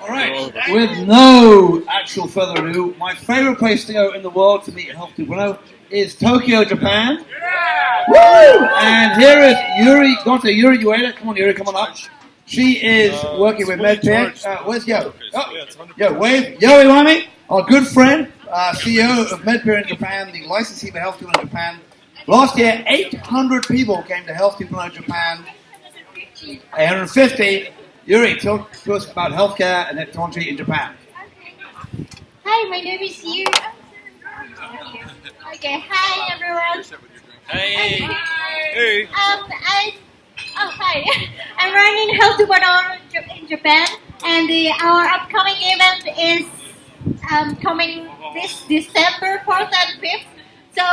All right, with no actual further ado, my favorite place to go in the world to meet Health 2.0 is Tokyo, Japan. Woo! And here is Yuri. Go on to Yuri Ueda. Come on, Yuri, come on up. She is working with MedPeer. Where's Yo? Oh, Yo, wave. Yo Iwami, our good friend, CEO of MedPeer in Japan, the licensee for Health 2.0 in Japan. Last year, 800 people came to Health 2.0 Japan. 850. Yuri, talk to us about healthcare and technology in Japan. Hi, my name is Yuri. Okay, hi everyone. Hey. Hey. Hi. I'm running Health 2.0 in Japan, and our upcoming event is coming this December 4th and 5th. So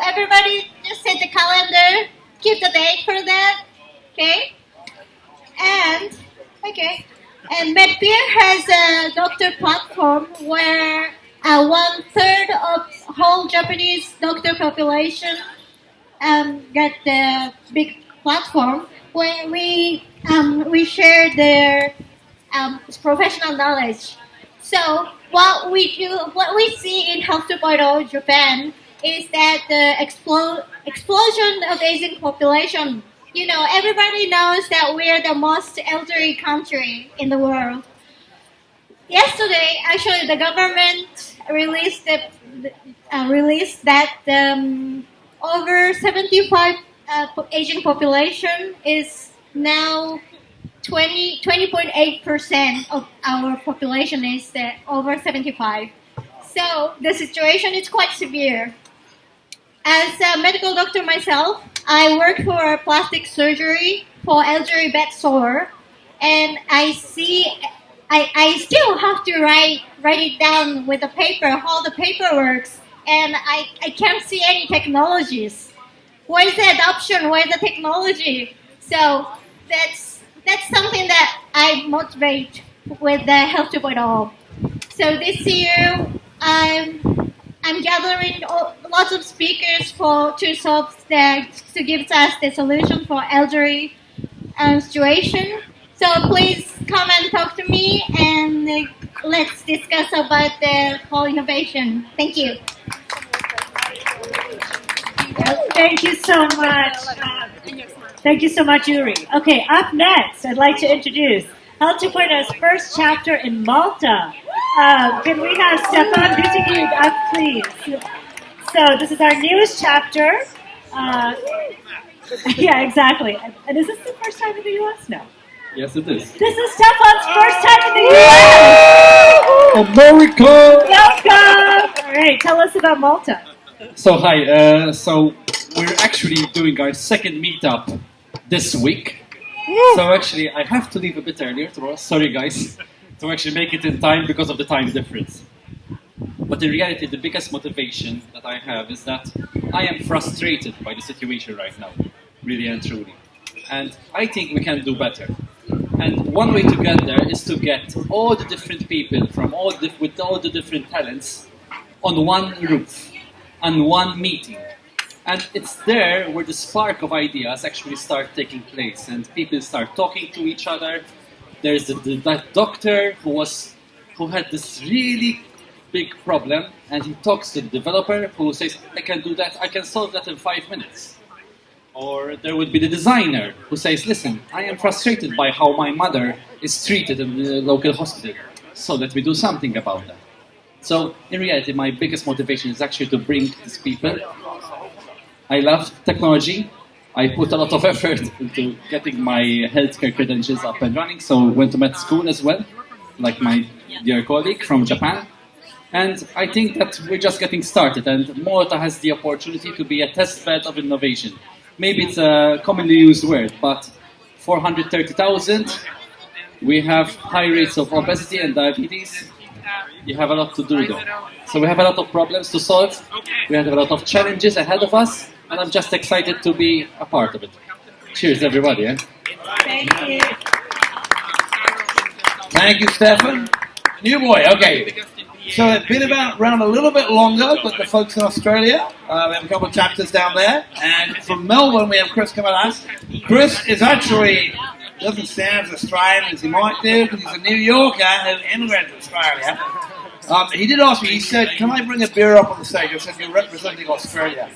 everybody just set the calendar, keep the date for that, okay? And MedPeer has a doctor platform where 1/3 of whole Japanese doctor population get the big platform where we share their professional knowledge. So what we see in Health 2.0 Japan is that the explosion of aging population. You know, everybody knows that we are the most elderly country in the world. Yesterday, actually, the government released that over 75 aging population is now 20.8% of our population is over 75. So the situation is quite severe. As a medical doctor myself, I work for plastic surgery for elderly bed sore, and I still have to write it down with the paper, how the paper works, and I can't see any technologies. Where is the adoption? Where is the technology? So that's something that I motivate with the Health 2.0. So this year, I'm gathering lots of speakers to give us the solution for elderly situation. So please come and talk to me, and let's discuss about the whole innovation. Thank you. Thank you so much. Thank you so much, Yuri. Okay, up next, I'd like to introduce Health 2.0's first chapter in Malta. Can we have Stefan Butigid up, please? So this is our newest chapter. Yeah, exactly. And is this the first time in the U.S.? No. Yes, it is. This is Stefan's first time in the U.S. America! Welcome! All right, tell us about Malta. So hi, so we're actually doing our second meetup this week. So actually, I have to leave a bit earlier tomorrow. Sorry guys, to actually make it in time because of the time difference. But in reality, the biggest motivation that I have is that I am frustrated by the situation right now, really and truly. And I think we can do better. And one way to get there is to get all the different people from with all the different talents on one roof, on one meeting. And it's there where the spark of ideas actually start taking place and people start talking to each other. There's that doctor who had this really big problem, and he talks to the developer who says, I can do that, I can solve that in 5 minutes. Or there would be the designer who says, listen, I am frustrated by how my mother is treated in the local hospital, so let me do something about that. So in reality, my biggest motivation is actually to bring these people. I love technology. I put a lot of effort into getting my healthcare credentials up and running, so went to med school as well, like my dear colleague from Japan. And I think that we're just getting started, and Malta has the opportunity to be a test bed of innovation. Maybe it's a commonly used word, but 430,000, we have high rates of obesity and diabetes. You have a lot to do there. So we have a lot of problems to solve. We have a lot of challenges ahead of us, and I'm just excited to be a part of it. Cheers, everybody. Eh? Thank you. Thank you, Stefan. New boy, okay. So it's been around a little bit longer, but the folks in Australia, we have a couple of chapters down there. And from Melbourne, we have Chris Kamalas. Chris is actually doesn't sound as Australian as he might do because he's a New Yorker who immigrated to Australia. He did ask me, he said, can I bring a beer up on the stage? I said, you're representing Australia.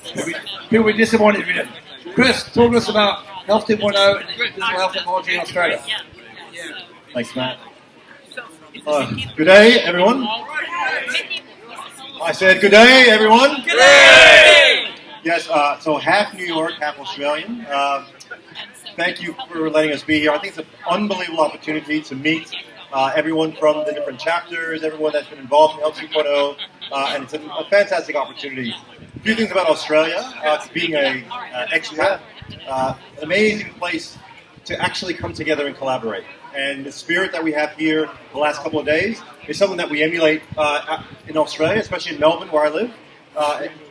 People will be disappointed if you didn't. Chris, talk to us about Health 2.0 and digital health technology in Australia. Thanks, Matt. Good day, everyone. I said good day, everyone. Good day! Yes, so half New York, half Australian. Thank you for letting us be here. I think it's an unbelievable opportunity to meet everyone from the different chapters, everyone that's been involved in Health 2.0, and it's a fantastic opportunity. A few things about Australia, being an expat, an amazing place to actually come together and collaborate. And the spirit that we have here the last couple of days is something that we emulate in Australia, especially in Melbourne, where I live,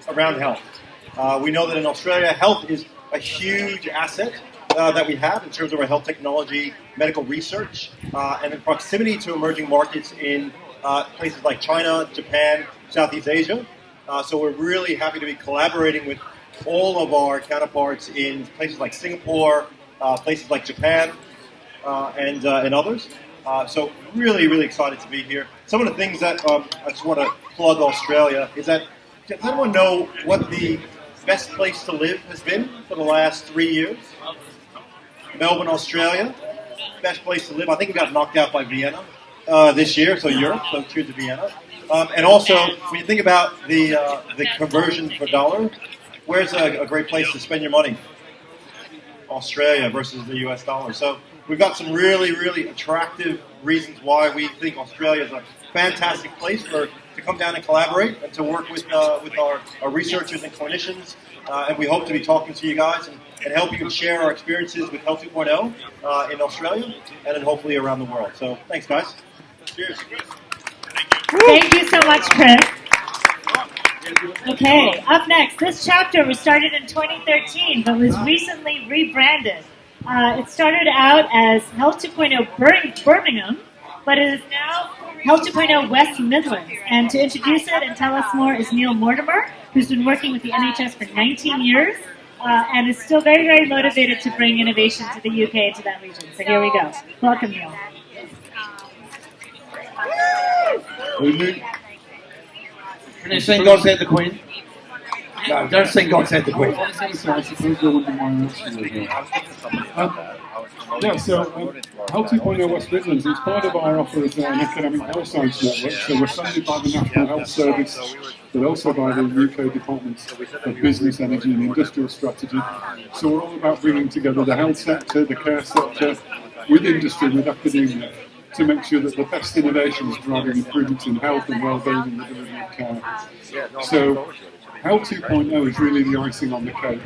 around health. We know that in Australia, health is a huge asset that we have in terms of our health technology, medical research, and in proximity to emerging markets in places like China, Japan, Southeast Asia. So we're really happy to be collaborating with all of our counterparts in places like Singapore, places like Japan, and others. So really, really excited to be here. Some of the things that I just want to plug Australia is that, does anyone know what the best place to live has been for the last 3 years? Melbourne, Australia, best place to live. I think we got knocked out by Vienna this year, so Europe, so cheers to Vienna. And also, when you think about the conversion per dollar, where's a great place to spend your money? Australia versus the US dollar. So we've got some really, really attractive reasons why we think Australia is a fantastic place to come down and collaborate and to work with our researchers and clinicians. And we hope to be talking to you guys and help you share our experiences with Health 2.0 in Australia and then hopefully around the world. So thanks, guys. Cheers. Thank you so much, Chris. Okay, up next, this chapter was started in 2013 but was recently rebranded. It started out as Health 2.0 Birmingham, but it is now Health 2.0 West Midlands. And to introduce it and tell us more is Neil Mortimer, who's been working with the NHS for 19 years and is still very, very motivated to bring innovation to the UK, to that region. So here we go. Welcome, Neil. Can you sing God Save the Queen? No, don't sing God Save the Queen. Health 2.0 West Midlands is part of our offer as an academic health science network. So we're funded by the National Health Service, but also by the UK Department of Business, Energy and Industrial Strategy. So we're all about bringing together the health sector, the care sector, with industry, with academia, to make sure that the best innovations driving improvements in health and well-being and the delivery of care. So Health 2.0 is really the icing on the cake.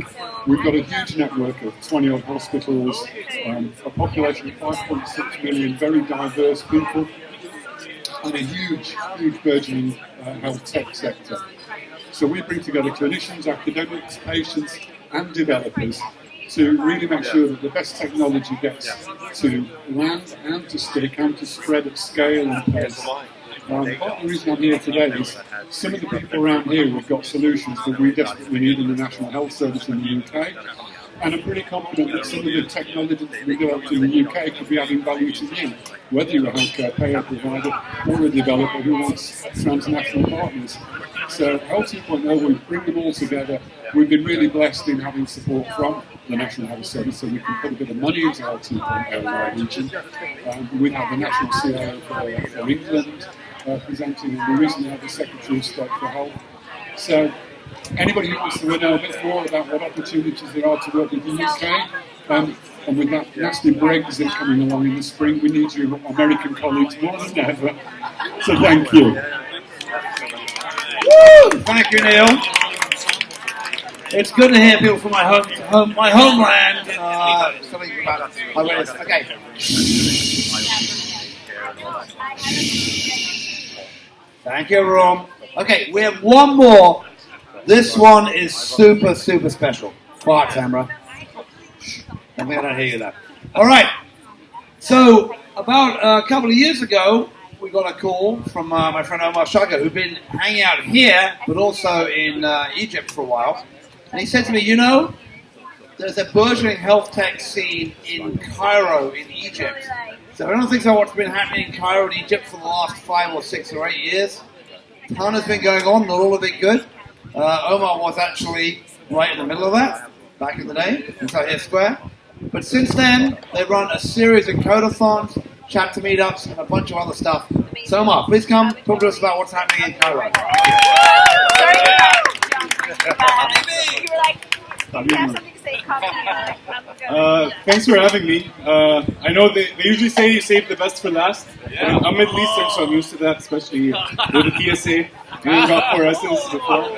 We've got a huge network of 20-odd hospitals, a population of 5.6 million, very diverse people, and a huge, huge burgeoning health tech sector. So we bring together clinicians, academics, patients, and developers to really make sure that the best technology gets to land and to stick and to spread at scale and pace. Part of the reason I'm here today is some of the people around here we've got solutions that we desperately need in the National Health Service in the UK, and I'm pretty confident that some of the technology that we developed in the UK could be adding value to you, whether you're a healthcare payer provider or a developer who wants transnational partners. So Health 2.0, we bring them all together. We've been really blessed in having support from the National Health Service, so we can put a bit of money into Health 2.0 in our region. We have the National CIO for England presenting, and we recently had the Secretary of State for Health. So anybody who wants to know a bit more about what opportunities there are to work with the UK, and with that nasty Brexit coming along in the spring, we need your American colleagues more than ever. So thank you. Woo! Thank you, Neil. It's good to hear people from my homeland. Something about okay. Thank you, everyone. Okay, we have one more. This one is super, super special. Quiet, Tamara. I think I don't hear you there. All right. So, about a couple of years ago, we got a call from my friend Omar Shaga, who'd been hanging out here, but also in Egypt for a while. And he said to me, you know, there's a burgeoning health tech scene in Cairo, in Egypt. So everyone thinks about what's been happening in Cairo in Egypt for the last 5 or 6 or 8 years. A ton has been going on, not all of it good. Omar was actually right in the middle of that, back in the day, in Tahrir Square. But since then, they've run a series of codathons, chapter meetups, and a bunch of other stuff. So Omar, please come talk to us about what's happening in Cairo. Thanks for having me. I know they usually say you save the best for last. I'm Middle Eastern, so I'm used to that, especially with the TSA. We got 4 S's before.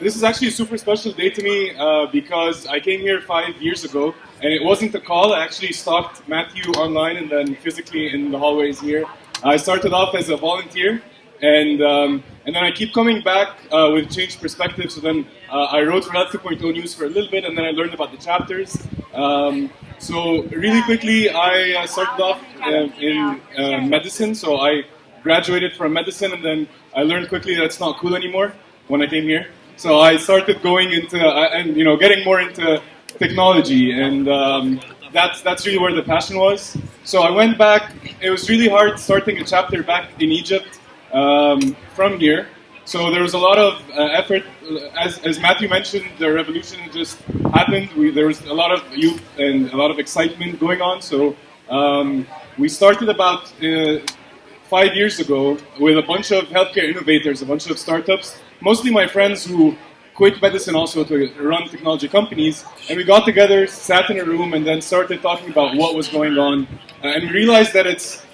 This is actually a super special day to me because I came here 5 years ago, and it wasn't a call. I actually stalked Matthew online and then physically in the hallways here. I started off as a volunteer, and then I keep coming back with changed perspectives. So then I wrote for Health 2.0 News for a little bit, and then I learned about the chapters. So really quickly, I started off in medicine. So I graduated from medicine, and then I learned quickly that it's not cool anymore when I came here. So I started going into getting more into technology, and that's really where the passion was. So I went back. It was really hard starting a chapter back in Egypt from here. So there was a lot of effort. As Matthew mentioned, the revolution just happened. There was a lot of youth and a lot of excitement going on. So we started about 5 years ago with a bunch of healthcare innovators, a bunch of startups, mostly my friends who quit medicine also to run technology companies. And we got together, sat in a room, and then started talking about what was going on. And we realized that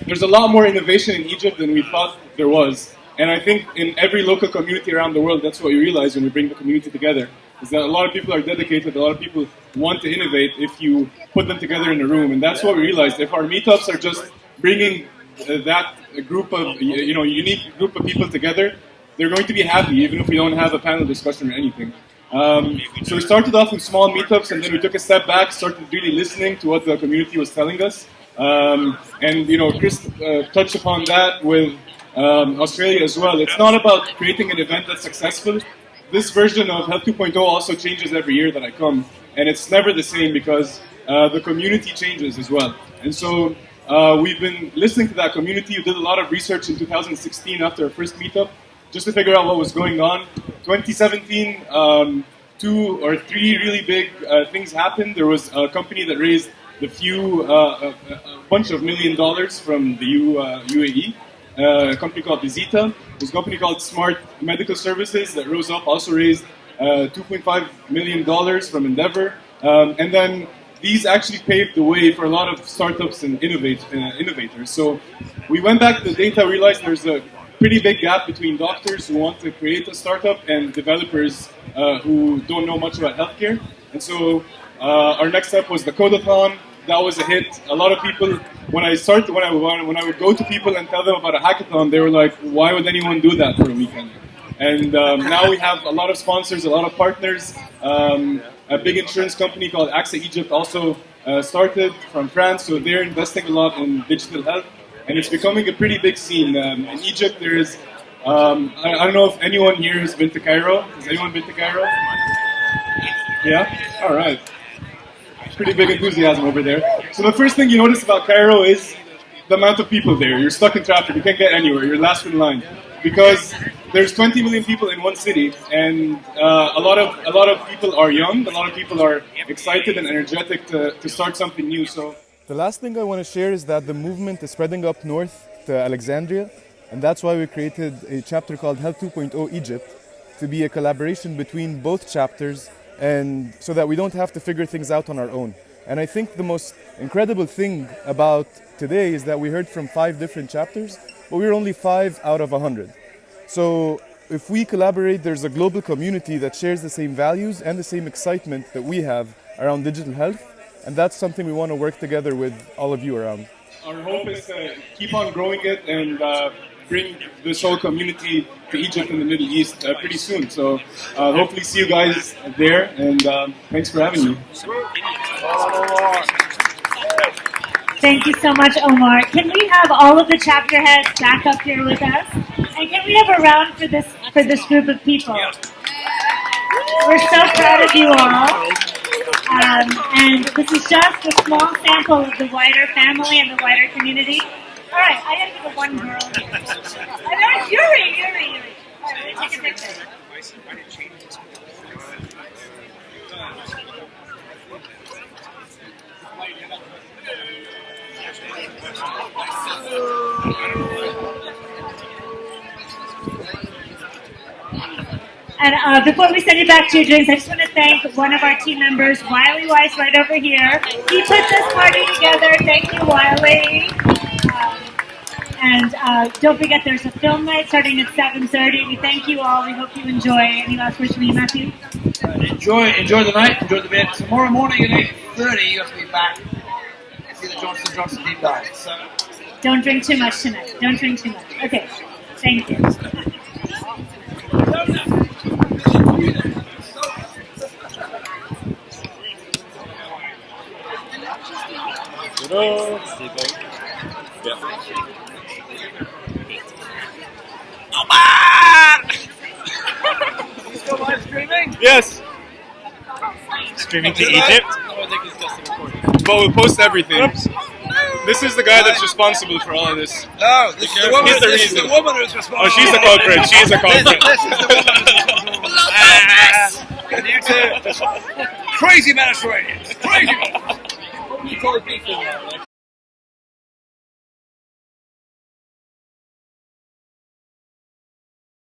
there's a lot more innovation in Egypt than we thought there was. And I think in every local community around the world, that's what you realize when you bring the community together, is that a lot of people are dedicated, a lot of people want to innovate if you put them together in a room. And that's what we realized. If our meetups are just bringing that group of, unique group of people together, they're going to be happy, even if we don't have a panel discussion or anything. So we started off with small meetups, and then we took a step back, started really listening to what the community was telling us. Chris touched upon that with Australia as well. It's not about creating an event that's successful. This version of Health 2.0 also changes every year that I come, and it's never the same because the community changes as well. And so we've been listening to that community. We did a lot of research in 2016 after our first meetup, just to figure out what was going on. 2017, 2 or 3 really big things happened. There was a company that raised a bunch of $1 million from the UAE. A company called Visita. There's a company called Smart Medical Services that rose up, also raised $2.5 million from Endeavor. And then these actually paved the way for a lot of startups and innovators. So we went back to the data, realized there's a pretty big gap between doctors who want to create a startup and developers who don't know much about healthcare. And so our next step was the Codathon. That was a hit. A lot of people, when I would go to people and tell them about a hackathon, they were like, why would anyone do that for a weekend? And now we have a lot of sponsors, a lot of partners. A big insurance company called AXA Egypt also started from France, so they're investing a lot in digital health. And it's becoming a pretty big scene. In Egypt, there is, I don't know if anyone here has been to Cairo. Has anyone been to Cairo? Yeah? All right. Pretty big enthusiasm over there. So the first thing you notice about Cairo is the amount of people there. You're stuck in traffic. You can't get anywhere. You're last in line. Because there's 20 million people in one city, and a lot of people are young. A lot of people are excited and energetic to start something new. So the last thing I want to share is that the movement is spreading up north to Alexandria, and that's why we created a chapter called Health 2.0 Egypt to be a collaboration between both chapters, and so that we don't have to figure things out on our own. And I think the most incredible thing about today is that we heard from 5 different chapters, but we're only 5 out of 100. So if we collaborate, there's a global community that shares the same values and the same excitement that we have around digital health, and that's something we want to work together with all of you around. Our hope is to keep on growing it and bring this whole community to Egypt and the Middle East pretty soon. So hopefully see you guys there, and thanks for having me. Thank you so much, Omar. Can we have all of the chapter heads back up here with us? And can we have a round for this group of people? We're so proud of you all. And this is just a small sample of the wider family and the wider community. All right, I gotta give it one girl here. And there's Yuri. All right, let's take a picture. And before we send you back to your drinks, I just want to thank one of our team members, Wiley Weiss, right over here. He put this party together. Thank you, Wiley. And don't forget, there's a film night starting at 7:30. We thank you all. We hope you enjoy. Any last words from you, Matthew? Enjoy the night. Enjoy the bit. Tomorrow morning at 8:30, you have to be back and see the Johnson deep dive. So. Don't drink too much tonight. Don't drink too much. Okay. Thank you. You still live streaming? Yes. Streaming to Egypt. But we'll post everything. Oops. This is the guy that's responsible for all of this. No, this is the woman. This is the woman who's responsible. Oh, she's the culprit. She's the culprit. This is the woman who's responsible. You two crazy Mediterraneans. Crazy.